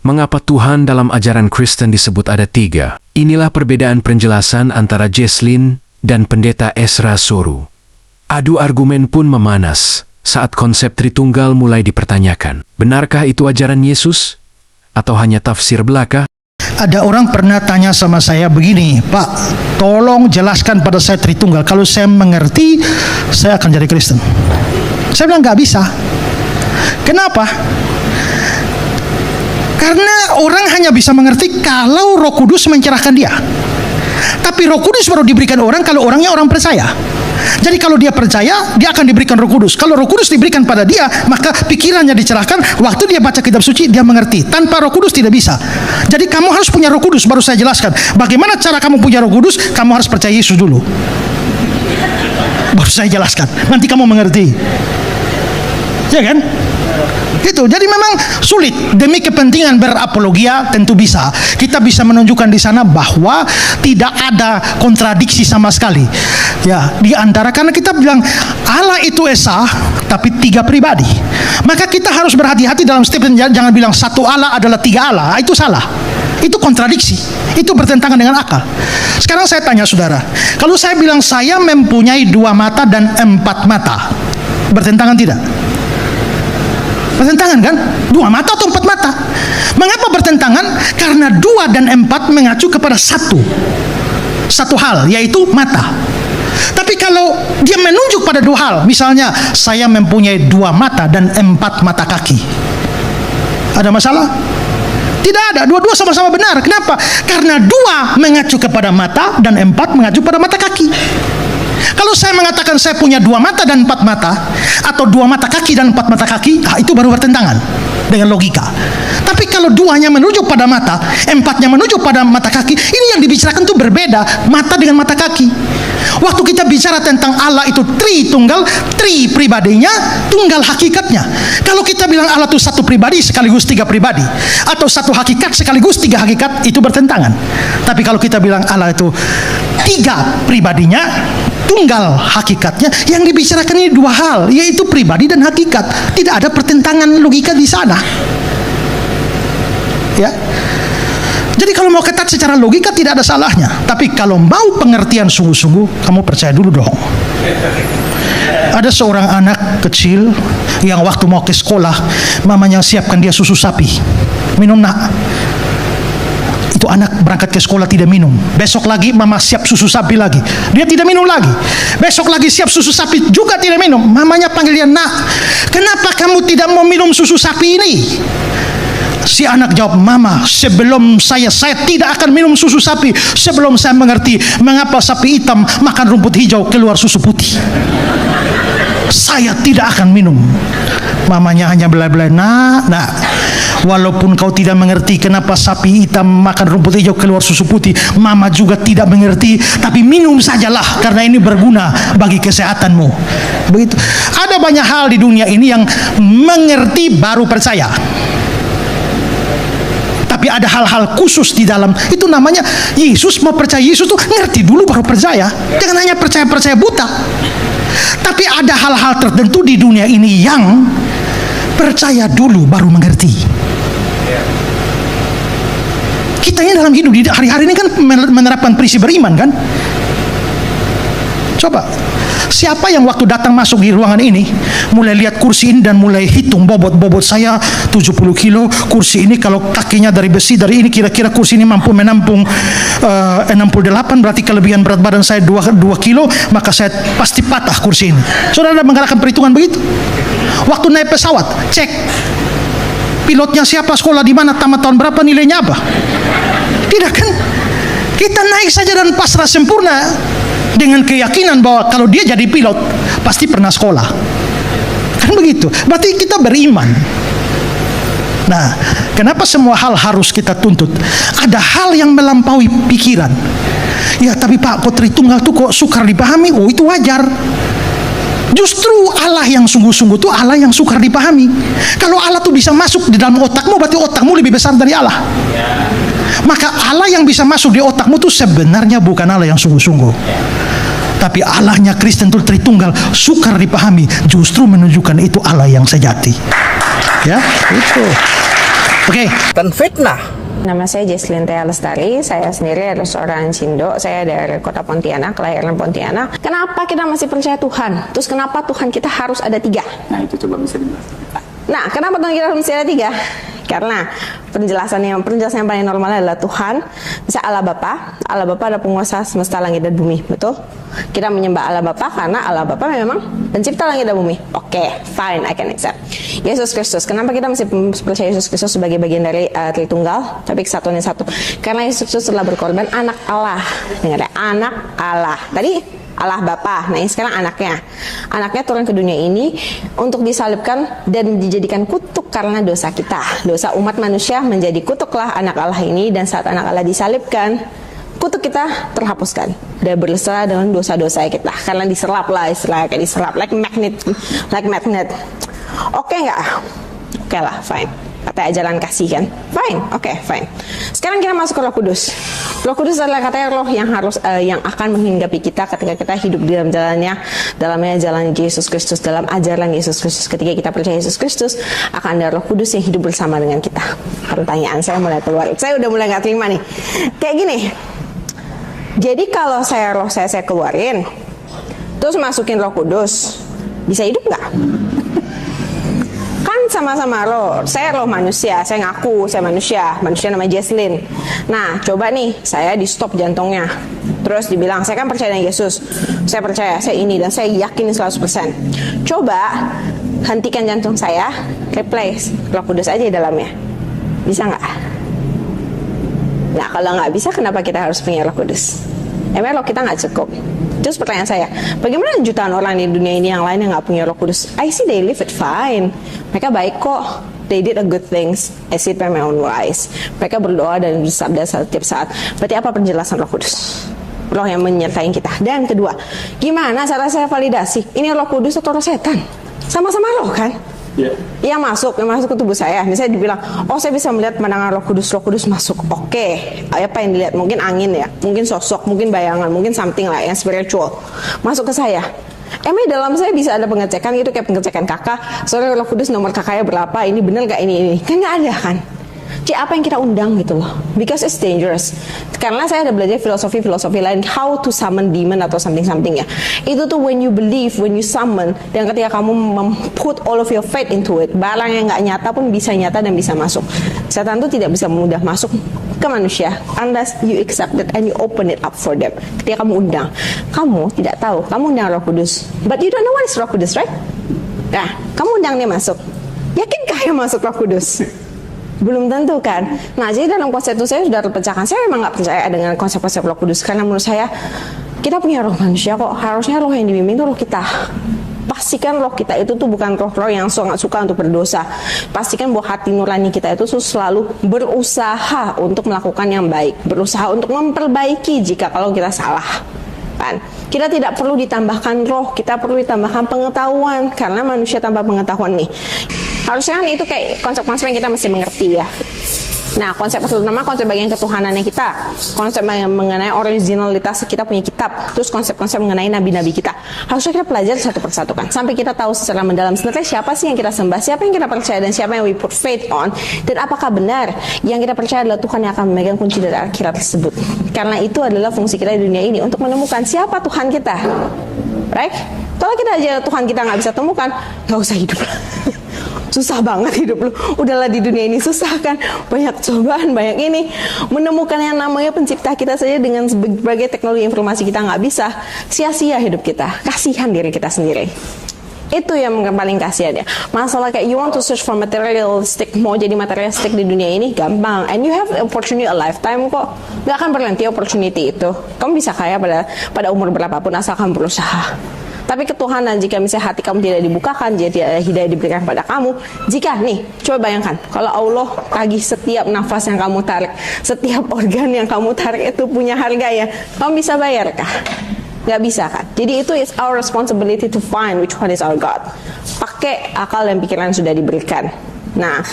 Mengapa Tuhan dalam ajaran Kristen disebut ada tiga? Inilah perbedaan penjelasan antara Jesslyn dan Pendeta Ezra Soru. Adu argumen pun memanas saat konsep Tritunggal mulai dipertanyakan. Benarkah itu ajaran Yesus? Atau hanya tafsir belaka? Ada orang pernah tanya sama saya begini, Pak, tolong jelaskan pada saya Tritunggal. Kalau saya mengerti, saya akan jadi Kristen. Saya bilang nggak bisa. Kenapa? Karena orang hanya bisa mengerti kalau Roh Kudus mencerahkan dia. Tapi Roh Kudus baru diberikan orang kalau orangnya orang percaya. Jadi kalau dia percaya, dia akan diberikan Roh Kudus. Kalau Roh Kudus diberikan pada dia, maka pikirannya dicerahkan. Waktu dia baca kitab suci, dia mengerti. Tanpa Roh Kudus tidak bisa. Jadi kamu harus punya Roh Kudus. Baru saya jelaskan bagaimana cara kamu punya Roh Kudus. Kamu harus percaya Yesus dulu. Baru saya jelaskan. Nanti kamu mengerti. Ya kan? Itu. Jadi memang sulit. Demi kepentingan berapologia tentu bisa. Kita bisa menunjukkan di sana bahwa tidak ada kontradiksi sama sekali. Ya, di antara, karena kita bilang Allah itu esa tapi tiga pribadi. Maka kita harus berhati-hati dalam setiap, jangan bilang satu Allah adalah tiga Allah. Itu salah. Itu kontradiksi. Itu bertentangan dengan akal. Sekarang saya tanya saudara, kalau saya bilang saya mempunyai 2 mata dan 4 mata, bertentangan tidak? Bertentangan kan? 2 mata atau 4 mata? Mengapa bertentangan? Karena 2 dan 4 mengacu kepada satu hal, yaitu mata. Tapi kalau dia menunjuk pada 2 hal, misalnya saya mempunyai 2 mata dan 4 mata kaki, ada masalah? Tidak ada, dua-dua sama-sama benar. Kenapa? Karena 2 mengacu kepada mata dan 4 mengacu pada mata kaki. Kalau saya mengatakan saya punya 2 mata dan 4 mata, atau 2 mata kaki dan 4 mata kaki, itu baru bertentangan dengan logika. Tapi kalau 2-nya menuju pada mata, 4-nya menuju pada mata kaki, ini yang dibicarakan itu berbeda, mata dengan mata kaki. Waktu kita bicara tentang Allah itu Tritunggal, tri pribadinya, tunggal hakikatnya. Kalau kita bilang Allah itu satu pribadi sekaligus 3 pribadi, atau satu hakikat sekaligus 3 hakikat, itu bertentangan. Tapi kalau kita bilang Allah itu 3 pribadinya, tunggal hakikatnya, yang dibicarakan ini 2 hal, yaitu pribadi dan hakikat. Tidak ada pertentangan logika di sana. Ya. Jadi kalau mau ketat secara logika tidak ada salahnya. Tapi kalau mau pengertian sungguh-sungguh, kamu percaya dulu dong. Ada seorang anak kecil yang waktu mau ke sekolah, mamanya siapkan dia susu sapi. Minum nak. Itu anak berangkat ke sekolah tidak minum. Besok lagi mama siap susu sapi lagi, dia tidak minum lagi. Besok lagi siap susu sapi juga tidak minum. Mamanya panggil dia, nak, kenapa kamu tidak mau minum susu sapi ini? Si anak jawab, mama, sebelum saya tidak akan minum susu sapi sebelum saya mengerti mengapa sapi hitam makan rumput hijau keluar susu putih. Saya tidak akan minum. Mamanya hanya belai-belai, nak, walaupun kau tidak mengerti kenapa sapi hitam makan rumput hijau keluar susu putih, mama juga tidak mengerti, tapi minum sajalah karena ini berguna bagi kesehatanmu. Begitu. Ada banyak hal di dunia ini yang mengerti baru percaya. Tapi ada hal-hal khusus di dalam, itu namanya Yesus. Mau percaya Yesus tuh ngerti dulu baru percaya. Jangan hanya percaya buta. Tapi ada hal-hal tertentu di dunia ini yang percaya dulu baru mengerti. Kita ini dalam hidup di hari-hari ini kan menerapkan prinsip beriman kan. Coba, siapa yang waktu datang masuk di ruangan ini mulai lihat kursi ini dan mulai hitung bobot saya 70 kilo, kursi ini kalau kakinya dari besi dari ini kira-kira kursi ini mampu menampung 68, berarti kelebihan berat badan saya 2 kilo, maka saya pasti patah kursi ini. Saudara menggerakkan perhitungan begitu? Waktu naik pesawat, cek pilotnya siapa, sekolah di mana, tamat tahun berapa, nilainya apa? Tidak kan? Kita naik saja dan pasrah sempurna dengan keyakinan bahwa kalau dia jadi pilot pasti pernah sekolah. Kan begitu. Berarti kita beriman. Nah, kenapa semua hal harus kita tuntut? Ada hal yang melampaui pikiran. Ya, tapi Pak, kok Tritunggal tuh kok sukar dipahami? Oh, itu wajar. Justru Allah yang sungguh-sungguh itu Allah yang sukar dipahami. Kalau Allah tuh bisa masuk di dalam otakmu, berarti otakmu lebih besar dari Allah. Maka Allah yang bisa masuk di otakmu itu sebenarnya bukan Allah yang sungguh-sungguh. Tapi Allahnya Kristen itu Tritunggal sukar dipahami, justru menunjukkan itu Allah yang sejati. Ya, itu. Oke. Dan fitnah. Nama saya Jesslyn Thea Lestari, saya sendiri adalah seorang Cindo, saya dari kota Pontianak, kelahiran Pontianak. Kenapa kita masih percaya Tuhan? Terus kenapa Tuhan kita harus ada 3? Nah, itu coba bisa dijelaskan. Nah, kenapa Tuhan kita harus ada 3? Karena penjelasan yang paling normal adalah Tuhan, bisa Allah Bapa adalah penguasa semesta langit dan bumi, betul? Kita menyembah Allah Bapa karena Allah Bapa memang pencipta langit dan bumi. Oke, fine, I can accept. Yesus Kristus, kenapa kita masih percaya Yesus Kristus sebagai bagian dari Tritunggal, tapi kesatuan yang satu? Karena Yesus Kristus telah berkorban, anak Allah. Dengar ya, anak Allah. Tadi Allah Bapa, nah ini sekarang anaknya turun ke dunia ini untuk disalibkan dan dijadikan kutuk karena dosa kita, dosa umat manusia menjadi kutuklah anak Allah ini. Dan saat anak Allah disalibkan, kutuk kita terhapuskan dan berserah dengan dosa-dosa kita karena diserap lah, istilahnya kayak diserap like magnet. Oke nggak? Oke lah, fine. Kata ajaran kasih kan? Fine, oke, fine. Sekarang kita masuk ke Roh Kudus. Roh Kudus adalah katanya roh yang yang akan menghinggapi kita ketika kita hidup di dalamnya jalan Yesus Kristus, dalam ajaran Yesus Kristus. Ketika kita percaya Yesus Kristus, akan ada Roh Kudus yang hidup bersama dengan kita. Pertanyaan saya mulai keluar. Saya udah mulai nggak terima nih. Kayak gini. Jadi kalau roh saya keluarin, terus masukin Roh Kudus, bisa hidup nggak? Kan sama-sama roh, saya roh manusia, saya ngaku saya manusia nama Jesslyn. Nah coba nih saya di stop jantungnya, terus dibilang saya kan percaya dengan Yesus, saya percaya, saya ini, dan saya yakin 100%. Coba hentikan jantung saya, replace Roh Kudus aja di dalamnya, bisa nggak? Nah kalau nggak bisa, kenapa kita harus punya Roh Kudus? Emang roh kita nggak cukup? Terus pertanyaan saya, bagaimana jutaan orang di dunia ini yang lain yang nggak punya Roh Kudus? I see they live it fine. Mereka baik kok. They did a good things. I see it by my own eyes. Mereka berdoa dan bersabda setiap saat. Berarti apa penjelasan Roh Kudus? Roh yang menyertai kita. Dan kedua, gimana cara saya validasi? Ini Roh Kudus atau roh setan? Sama-sama roh kan? Yeah. Yang masuk ke tubuh saya. Misalnya dibilang, oh saya bisa melihat pandangan Roh Kudus masuk. Oke, apa yang dilihat? Mungkin angin ya, mungkin sosok, mungkin bayangan, mungkin something lah yang spiritual masuk ke saya. Emang dalam saya bisa ada pengecekan gitu, kayak pengecekan kakak, soalnya Roh Kudus nomor kakaknya berapa, ini bener gak ini? Kan gak ada kan? Jadi apa yang kita undang gitu loh, because it's dangerous. Karena saya ada belajar filosofi lain, how to summon demon atau something ya. Itu tuh when you believe, when you summon, dan ketika kamu put all of your faith into it, barang yang gak nyata pun bisa nyata dan bisa masuk. Setan tuh tidak bisa mudah masuk ke manusia unless you accept it and you open it up for them. Ketika kamu undang, kamu tidak tahu, kamu undang Roh Kudus, but you don't know what is Roh Kudus, right? Nah, kamu undang dia masuk, yakinkah yang masuk Roh Kudus? Belum tentu kan. Nah jadi dalam konsep itu saya sudah terpecahkan. Saya memang nggak percaya dengan konsep-konsep Roh Kudus, karena menurut saya kita punya roh manusia kok. Harusnya roh yang dibimbing itu roh kita. Pastikan roh kita itu tuh bukan roh-roh yang sangat suka untuk berdosa. Pastikan bahwa hati nurani kita itu selalu berusaha untuk melakukan yang baik, berusaha untuk memperbaiki jika kalau kita salah. Kan? Kita tidak perlu ditambahkan roh, kita perlu ditambahkan pengetahuan, karena manusia tanpa pengetahuan nih. Harusnya kan itu kayak konsep-konsep yang kita mesti mengerti ya. Nah, konsep pertama, konsep bagian ketuhanannya kita, konsep mengenai originalitas kita punya kitab, terus konsep-konsep mengenai nabi-nabi kita. Harusnya kita pelajari satu persatu kan, sampai kita tahu secara mendalam sebenarnya siapa sih yang kita sembah, siapa yang kita percaya, dan siapa yang we put faith on, dan apakah benar yang kita percaya adalah Tuhan yang akan memegang kunci dari akhirat tersebut. Karena itu adalah fungsi kita di dunia ini, untuk menemukan siapa Tuhan kita. Right? Kalau kita aja Tuhan kita nggak bisa temukan, nggak usah hidup. Susah banget hidup lu. Udahlah di dunia ini susah kan, banyak cobaan, banyak ini. Menemukan yang namanya pencipta kita saja dengan berbagai teknologi informasi kita nggak bisa. Sia-sia hidup kita. Kasihan diri kita sendiri. Itu yang paling kasihan ya. Masalah kayak you want to search for materialistic, mau jadi materialistic di dunia ini gampang. And you have opportunity a lifetime kok. Gak akan berhenti opportunity itu. Kamu bisa kaya pada umur berapapun asalkan berusaha. Tapi ketuhanan, jika misalnya hati kamu tidak dibukakan, jadi hidayah diberikan pada kamu. Jika nih, coba bayangkan, kalau Allah tagih setiap nafas yang kamu tarik, setiap organ yang kamu tarik itu punya harga ya, kamu bisa bayar kah? Gak bisa kan? Jadi itu is our responsibility to find which one is our God. Pakai akal dan pikiran sudah diberikan. Nah,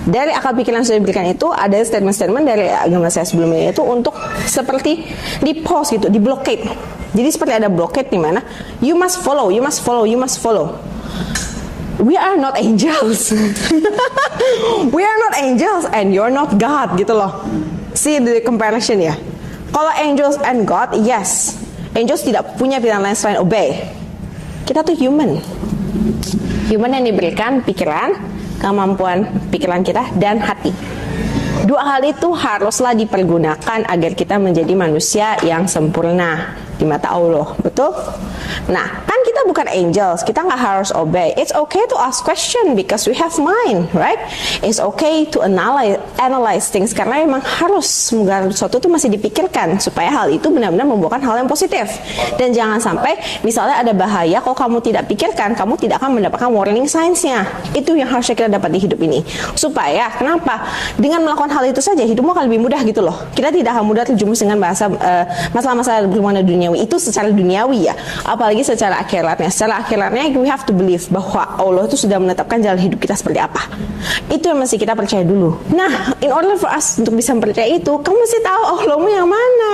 dari akal pikiran sudah diberikan itu ada statement-statement dari agama saya sebelumnya itu untuk seperti di pause gitu, di blockade. Jadi seperti ada blockade di mana you must follow. We are not angels. We are not angels and you're not God gitu loh. See the comparison ya. Kalau angels and God, yes. Angels tidak punya pilihan lain selain obey. Kita tuh human. Human yang diberikan pikiran, kemampuan pikiran kita dan hati. Dua hal itu haruslah dipergunakan agar kita menjadi manusia yang sempurna di mata Allah, betul? Nah, kan kita bukan angels, kita nggak harus obey. It's okay to ask question because we have mind, right? It's okay to analyze things karena memang harus segala sesuatu itu masih dipikirkan supaya hal itu benar-benar membuahkan hal yang positif. Dan jangan sampai misalnya ada bahaya, kalau kamu tidak pikirkan, kamu tidak akan mendapatkan warning signs-nya. Itu yang harusnya kita dapat di hidup ini. Supaya, kenapa? Dengan melakukan hal itu saja, hidupmu akan lebih mudah gitu loh. Kita tidak akan mudah terjumus dengan masalah-masalah berhubungan duniawi. Itu secara duniawi ya. Apalagi secara akhiratnya. Secara akhiratnya, we have to believe bahwa Allah itu sudah menetapkan jalan hidup kita seperti apa. Itu yang mesti kita percaya dulu. Nah, in order for us untuk bisa percaya itu, kamu mesti tahu Allahmu yang mana.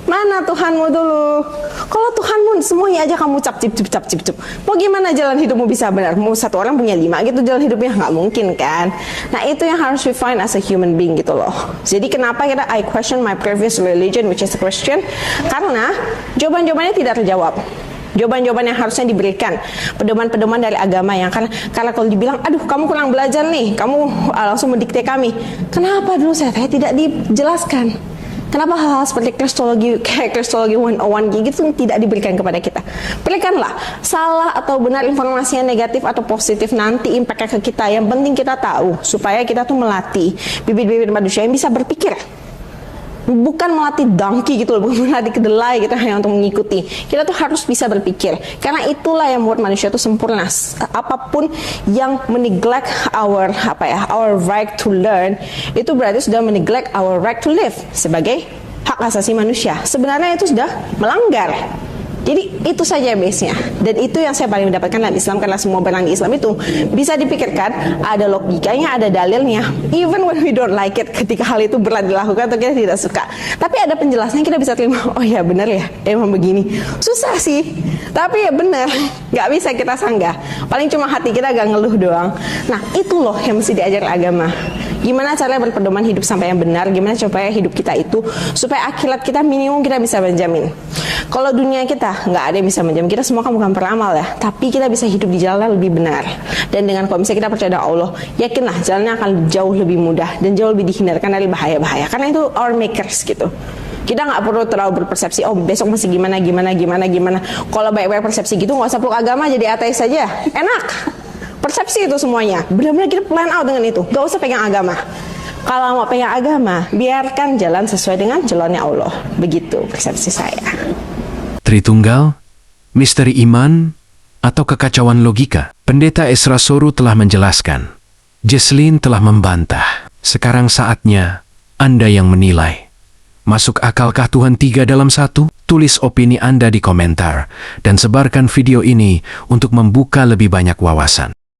Mana Tuhanmu dulu. Kalau Tuhanmu semuanya aja kamu cap cip. Mau gimana jalan hidupmu bisa benar? Mau satu orang punya 5 gitu jalan hidupnya, nggak mungkin kan. Nah, itu yang harus we find as a human being gitu loh. Jadi kenapa I question my previous religion which is a Christian? Karena jawaban-jawabannya tidak terjawab. Jawaban-jawaban yang harusnya diberikan, pedoman-pedoman dari agama yang karena kalau dibilang, aduh kamu kurang belajar nih, kamu langsung mendikte kami. Kenapa dulu saya tidak dijelaskan? Kenapa hal-hal seperti kristologi 101 gitu tidak diberikan kepada kita? Berikanlah salah atau benar informasi yang negatif atau positif nanti impact-nya ke kita. Yang penting kita tahu supaya kita tuh melatih bibit-bibit manusia yang bisa berpikir. Bukan melatih donkey gitu loh, bukan melatih kedelai gitu hanya untuk mengikuti. Kita tuh harus bisa berpikir. Karena itulah yang membuat manusia itu sempurna. Apapun yang meneglect our right to learn, itu berarti sudah meneglect our right to live sebagai hak asasi manusia. Sebenarnya itu sudah melanggar. Jadi itu saja base-nya. Dan itu yang saya paling mendapatkan dalam Islam, karena semua barang di Islam itu bisa dipikirkan, ada logikanya, ada dalilnya. Even when we don't like it, ketika hal itu berat dilakukan atau kita tidak suka. Tapi ada penjelasannya, kita bisa terima, oh ya benar ya, emang begini. Susah sih, tapi ya benar. Gak bisa kita sanggah. Paling cuma hati kita gak ngeluh doang. Nah itu loh yang mesti diajar agama. Gimana caranya berpedoman hidup sampai yang benar, gimana supaya hidup kita itu, supaya akhirat kita minimum kita bisa menjamin. Kalau dunia kita nggak ada yang bisa menjamin, kita semua kan bukan peramal ya, tapi kita bisa hidup di jalan yang lebih benar. Dan dengan kalau misalnya kita percaya dengan Allah, yakinlah jalannya akan jauh lebih mudah dan jauh lebih dihindarkan dari bahaya-bahaya, karena itu our makers gitu. Kita nggak perlu terlalu berpersepsi, oh besok masih gimana. Kalau baik-baik persepsi gitu, nggak usah peluk agama, jadi ateis saja, enak. Persepsi itu semuanya, benar-benar kita plan out dengan itu, gak usah pegang agama. Kalau mau pegang agama, biarkan jalan sesuai dengan jalannya Allah. Begitu persepsi saya. Tritunggal, misteri iman, atau kekacauan logika? Pendeta Esra Soru telah menjelaskan. Jesslyn telah membantah. Sekarang saatnya Anda yang menilai. Masuk akalkah Tuhan 3 dalam 1? Tulis opini Anda di komentar dan sebarkan video ini untuk membuka lebih banyak wawasan.